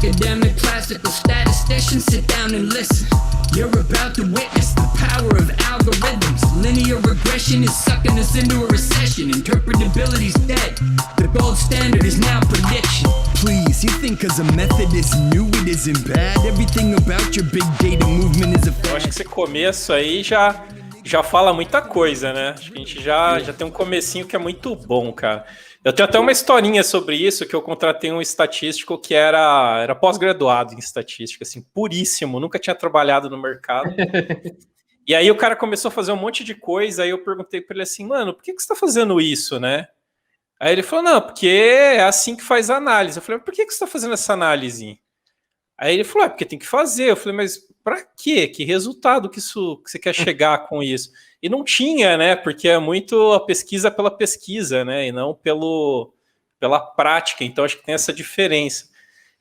academic, classical statistician, sit down and listen. You're about to witness the power of algorithms. Linear regression is sucking us into a recession. Interpretability's dead. The gold standard is now prediction. Please, you think cause a method is new, it isn't bad? Everything about your big data movement is a fad. Eu acho que esse começo aí já fala muita coisa, né? Acho que a gente já tem um comecinho que é muito bom, cara. Eu tenho até uma historinha sobre isso, que eu contratei um estatístico que era pós-graduado em estatística, assim, puríssimo, nunca tinha trabalhado no mercado. E aí o cara começou a fazer um monte de coisa, aí eu perguntei para ele assim, mano, por que você tá fazendo isso, né? Aí ele falou, não, porque é assim que faz a análise. Eu falei, por que você tá fazendo essa análise? Aí ele falou, porque tem que fazer. Eu falei, mas para quê? Que resultado que você quer chegar com isso? E não tinha, né? Porque é muito a pesquisa pela pesquisa, né? E não pela prática. Então acho que tem essa diferença.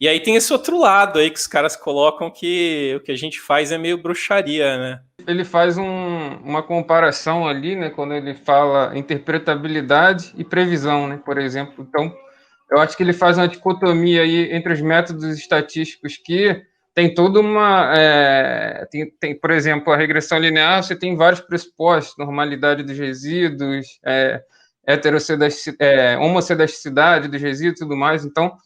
E aí tem esse outro lado aí que os caras colocam que o que a gente faz é meio bruxaria, né? Ele faz uma comparação ali, né? Quando ele fala interpretabilidade e previsão, né? Por exemplo. Então, eu acho que ele faz uma dicotomia aí entre os métodos estatísticos que tem toda uma... tem, por exemplo, a regressão linear, você tem vários pressupostos, normalidade dos resíduos, homocedaticidade dos resíduos e tudo mais. Então,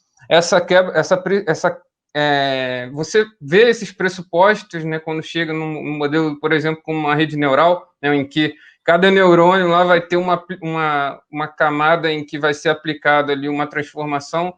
você vê esses pressupostos, né, quando chega num modelo, por exemplo, como uma rede neural, né, em que cada neurônio lá vai ter uma camada em que vai ser aplicada ali uma transformação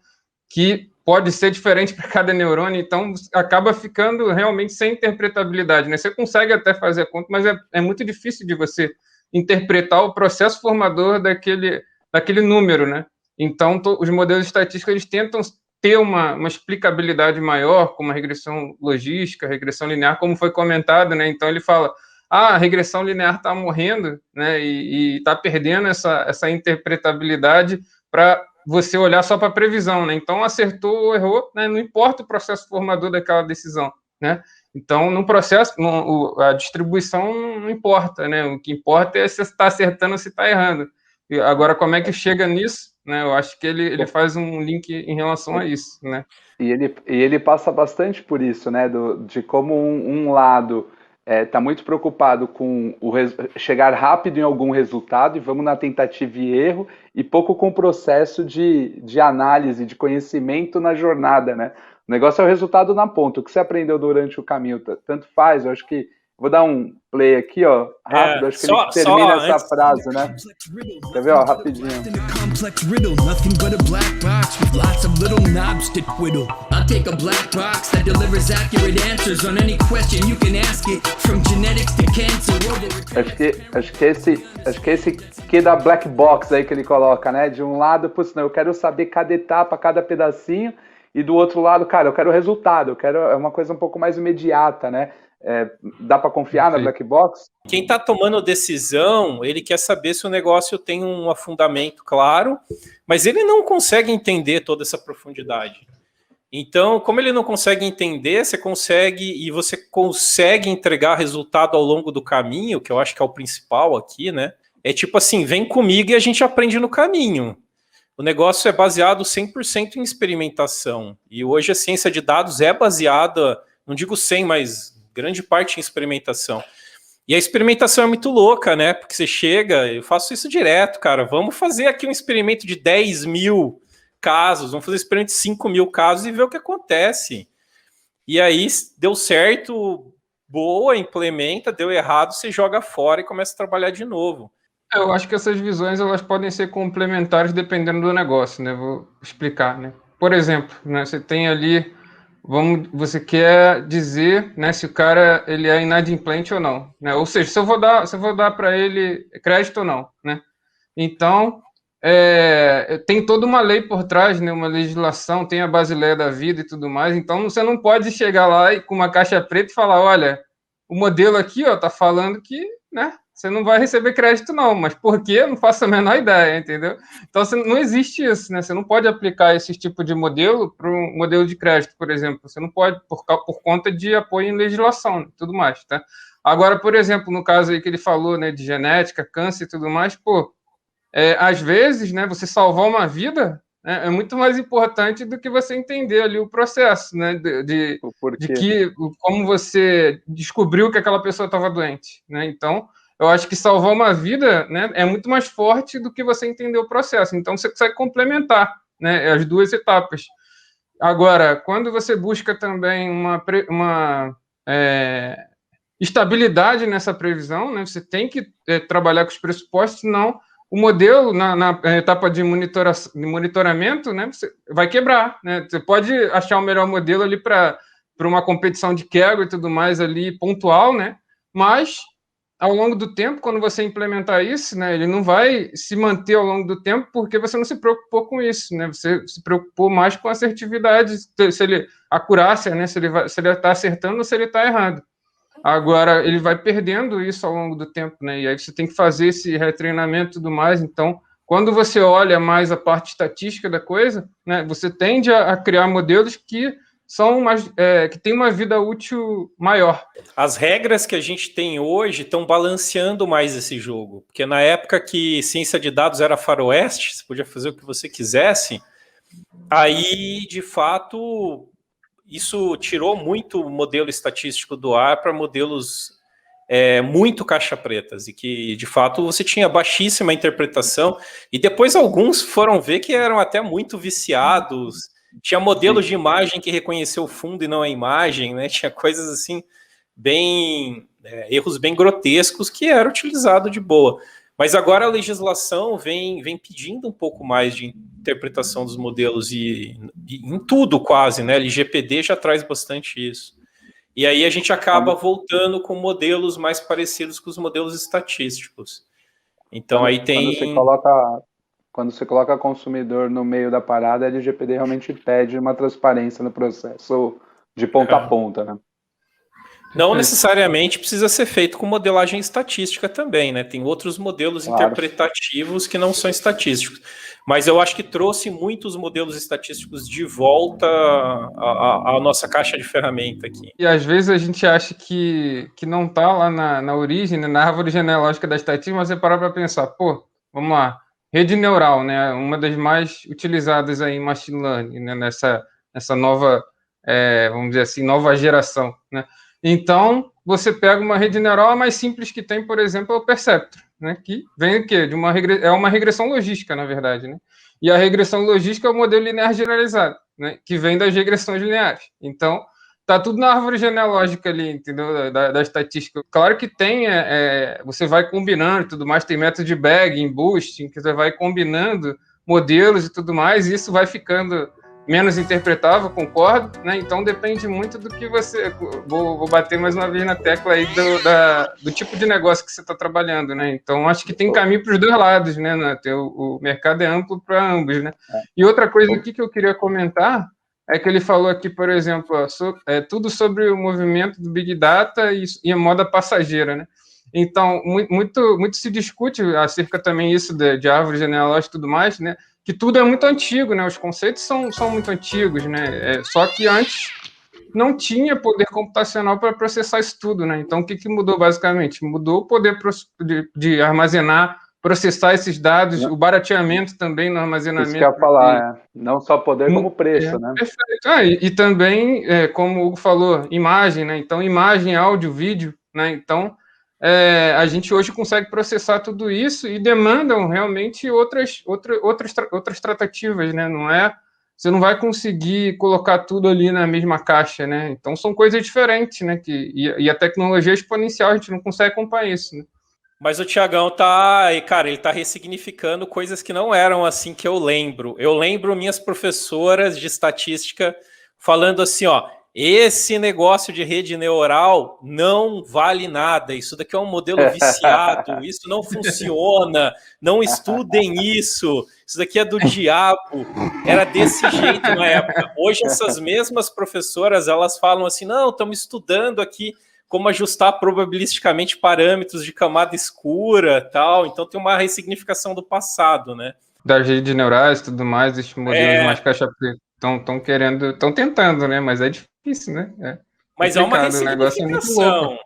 que pode ser diferente para cada neurônio, então acaba ficando realmente sem interpretabilidade, né? Você consegue até fazer a conta, mas é muito difícil de você interpretar o processo formador daquele número, né? Então, os modelos estatísticos eles tentam ter uma explicabilidade maior, como a regressão logística, a regressão linear, como foi comentado, né? Então, ele fala, a regressão linear está morrendo, né? E está perdendo essa interpretabilidade para você olhar só para a previsão, né? Então, acertou ou errou, né? Não importa o processo formador daquela decisão, né? Então, no processo, a distribuição não importa, né? O que importa é se está acertando ou se está errando. E agora, como é que chega nisso? Né? Eu acho que ele faz um link em relação a isso, né? E ele passa bastante por isso, né? De como um lado está muito preocupado com chegar rápido em algum resultado e vamos na tentativa e erro, e pouco com o processo de análise, de conhecimento na jornada, né? O negócio é o resultado na ponta. O que você aprendeu durante o caminho, tanto faz. Eu acho que vou dar um play aqui, ó, rápido. Acho que ele termina essa frase, né? Quer ver, ó, rapidinho. Acho que esse que da black box aí que ele coloca, né? De um lado, putz, não, eu quero saber cada etapa, cada pedacinho, e do outro lado, cara, eu quero o resultado, é uma coisa um pouco mais imediata, né? Dá para confiar na black box? Quem está tomando decisão, ele quer saber se o negócio tem um fundamento claro, mas ele não consegue entender toda essa profundidade. Então, como ele não consegue entender, você consegue entregar resultado ao longo do caminho, que eu acho que é o principal aqui, né? É tipo assim, vem comigo e a gente aprende no caminho. O negócio é baseado 100% em experimentação. E hoje a ciência de dados é baseada, não digo 100, mas grande parte em experimentação. E a experimentação é muito louca, né? Porque você chega, eu faço isso direto, cara. Vamos fazer aqui um experimento de 10 mil casos, vamos fazer um experimento de 5 mil casos e ver o que acontece. E aí, deu certo, boa, implementa, deu errado, você joga fora e começa a trabalhar de novo. Eu acho que essas visões elas podem ser complementares dependendo do negócio, né? Vou explicar, né? Por exemplo, né, você tem ali, você quer dizer, né, se o cara ele é inadimplente ou não, né? Ou seja, se eu vou dar para ele crédito ou não, né? Então, tem toda uma lei por trás, né? Uma legislação, tem a Basileia da vida e tudo mais. Então, você não pode chegar lá e com uma caixa preta e falar, olha, o modelo aqui, ó, tá falando que, né? Você não vai receber crédito, não. Mas por quê? Eu não faço a menor ideia, entendeu? Então, não existe isso, né? Você não pode aplicar esse tipo de modelo para um modelo de crédito, por exemplo. Você não pode, por conta de apoio em legislação e tudo mais, tá? Agora, por exemplo, no caso aí que ele falou, né, de genética, câncer e tudo mais, pô, às vezes, né, você salvar uma vida, né, é muito mais importante do que você entender ali o processo, né, de que como você descobriu que aquela pessoa estava doente, né? Então, eu acho que salvar uma vida, né, é muito mais forte do que você entender o processo. Então, você consegue complementar, né, as duas etapas. Agora, quando você busca também uma estabilidade nessa previsão, né, você tem que trabalhar com os pressupostos, senão o modelo, na etapa de monitoramento, né, você vai quebrar. Né? Você pode achar o melhor modelo ali para uma competição de Kaggle e tudo mais ali pontual, né? Mas ao longo do tempo, quando você implementar isso, né, ele não vai se manter ao longo do tempo porque você não se preocupou com isso, né? Você se preocupou mais com a assertividade, a acurácia, né? Se ele está acertando ou se ele está errado. Agora, ele vai perdendo isso ao longo do tempo, né? E aí você tem que fazer esse retreinamento e tudo mais. Então, quando você olha mais a parte estatística da coisa, né, você tende a criar modelos que são que têm uma vida útil maior. As regras que a gente tem hoje estão balanceando mais esse jogo, porque na época que ciência de dados era faroeste, você podia fazer o que você quisesse, aí, de fato, isso tirou muito o modelo estatístico do ar para modelos muito caixa-pretas, e que, de fato, você tinha baixíssima interpretação, e depois alguns foram ver que eram até muito viciados. Tinha modelos de imagem que reconheceu o fundo e não a imagem, né? Tinha coisas assim, erros bem grotescos que era utilizado de boa. Mas agora a legislação vem pedindo um pouco mais de interpretação dos modelos e em tudo quase, né? LGPD já traz bastante isso. E aí a gente acaba voltando com modelos mais parecidos com os modelos estatísticos. Então aí tem... Quando você coloca consumidor no meio da parada, a LGPD realmente pede uma transparência no processo de ponta a ponta, né? Não necessariamente precisa ser feito com modelagem estatística também, né? Tem outros modelos interpretativos que não são estatísticos. Mas eu acho que trouxe muitos modelos estatísticos de volta à nossa caixa de ferramenta aqui. E às vezes a gente acha que não está lá na origem, né, na árvore genealógica da estatística, mas você para para pensar, vamos lá, rede neural, né, uma das mais utilizadas aí em machine learning, né, nessa nova, vamos dizer assim, nova geração, né? Então, você pega uma rede neural, a mais simples que tem, por exemplo, é o Perceptron, né, que vem o quê? É uma regressão logística, na verdade, né? E a regressão logística é o modelo linear generalizado, né, que vem das regressões lineares. Então, tá tudo na árvore genealógica ali, entendeu? Da estatística. Claro que tem, você vai combinando e tudo mais, tem método de bagging, boosting, que você vai combinando modelos e tudo mais, e isso vai ficando menos interpretável, concordo, né? Então depende muito do que você... Vou bater mais uma vez na tecla aí do tipo de negócio que você está trabalhando, né? Então acho que tem caminho para os dois lados, né? O mercado é amplo para ambos, né? E outra coisa aqui que eu queria comentar é que ele falou aqui, por exemplo, tudo sobre o movimento do Big Data e a moda passageira, né? Então, muito se discute acerca também isso de árvore genealógica e tudo mais, né? Que tudo é muito antigo, né? Os conceitos são muito antigos, né? Só que antes não tinha poder computacional para processar isso tudo, né? Então, o que mudou basicamente? Mudou o poder de armazenar, processar esses dados, o barateamento também no armazenamento. Isso que eu ia falar, não só poder como preço, né? Perfeito. E também, como o Hugo falou, imagem, né? Então, imagem, áudio, vídeo, né? Então, a gente hoje consegue processar tudo isso e demandam realmente outras tratativas, né? Você não vai conseguir colocar tudo ali na mesma caixa, né? Então são coisas diferentes, né? E a tecnologia é exponencial, a gente não consegue acompanhar isso, né? Mas o Thiagão ele tá ressignificando coisas que não eram assim que eu lembro. Eu lembro minhas professoras de estatística falando assim, esse negócio de rede neural não vale nada, isso daqui é um modelo viciado, isso não funciona, não estudem isso daqui é do diabo. Era desse jeito na época. Hoje essas mesmas professoras, elas falam assim, não, estamos estudando aqui como ajustar probabilisticamente parâmetros de camada escura, tal. Então tem uma ressignificação do passado, né? Das redes neurais e tudo mais, esses modelos mais caixa preta estão tentando, né? Mas é difícil, né? Mas é uma ressignificação.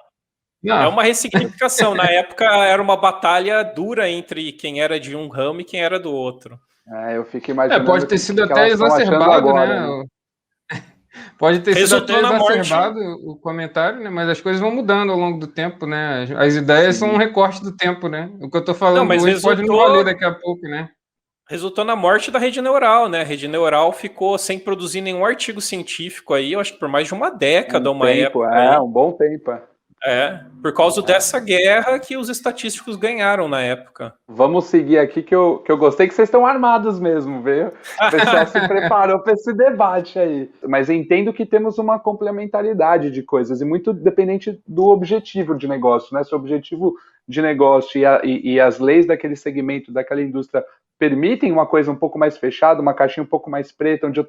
É uma ressignificação. Na época era uma batalha dura entre quem era de um ramo e quem era do outro. Eu fico imaginando. Pode ter sido até elas estão achando exacerbado, agora, né? Pode ter sido Resultou até na morte. exacerbado o comentário, né? Mas as coisas vão mudando ao longo do tempo, né? As ideias são um recorte do tempo, né? O que eu tô falando mas hoje pode não valer daqui a pouco, né? Resultou na morte da rede neural, né? A rede neural ficou sem produzir nenhum artigo científico aí, eu acho que por mais de uma década, uma época. Um bom tempo. Por causa dessa guerra que os estatísticos ganharam na época. Vamos seguir aqui que eu gostei que vocês estão armados mesmo, viu? O pessoal se preparou para esse debate aí. Mas eu entendo que temos uma complementaridade de coisas, e muito dependente do objetivo de negócio, né? Se o objetivo de negócio e as leis daquele segmento, daquela indústria permitem uma coisa um pouco mais fechada, uma caixinha um pouco mais preta, onde eu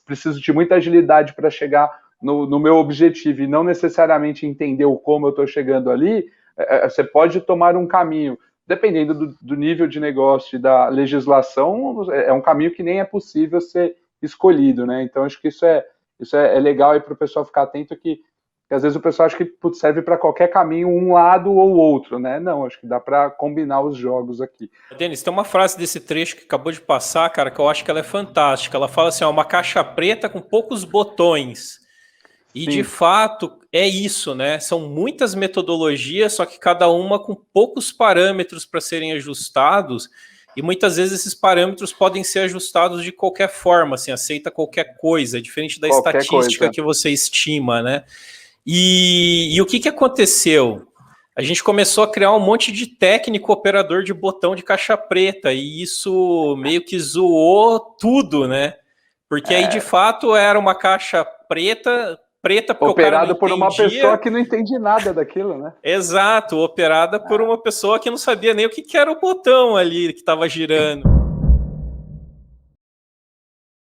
preciso de muita agilidade para chegar no meu objetivo e não necessariamente entender o como eu estou chegando ali, você pode tomar um caminho, dependendo do nível de negócio e da legislação, é um caminho que nem é possível ser escolhido, né? Então, acho que isso é legal aí para o pessoal ficar atento, que às vezes o pessoal acha que serve para qualquer caminho, um lado ou outro, né? Não, acho que dá para combinar os jogos aqui. Denis, tem uma frase desse trecho que acabou de passar, cara, que eu acho que ela é fantástica. Ela fala assim, uma caixa preta com poucos botões. E, de fato, é isso, né? São muitas metodologias, só que cada uma com poucos parâmetros para serem ajustados, e muitas vezes esses parâmetros podem ser ajustados de qualquer forma, assim, aceita qualquer coisa, diferente da estatística que você estima, né? E o que aconteceu? A gente começou a criar um monte de técnico operador de botão de caixa preta, e isso meio que zoou tudo, né? Porque aí, de fato, era uma caixa preta porque operado o cara não por uma pessoa que não entende nada daquilo, né? Exato, operada por uma pessoa que não sabia nem o que era o botão ali que estava girando.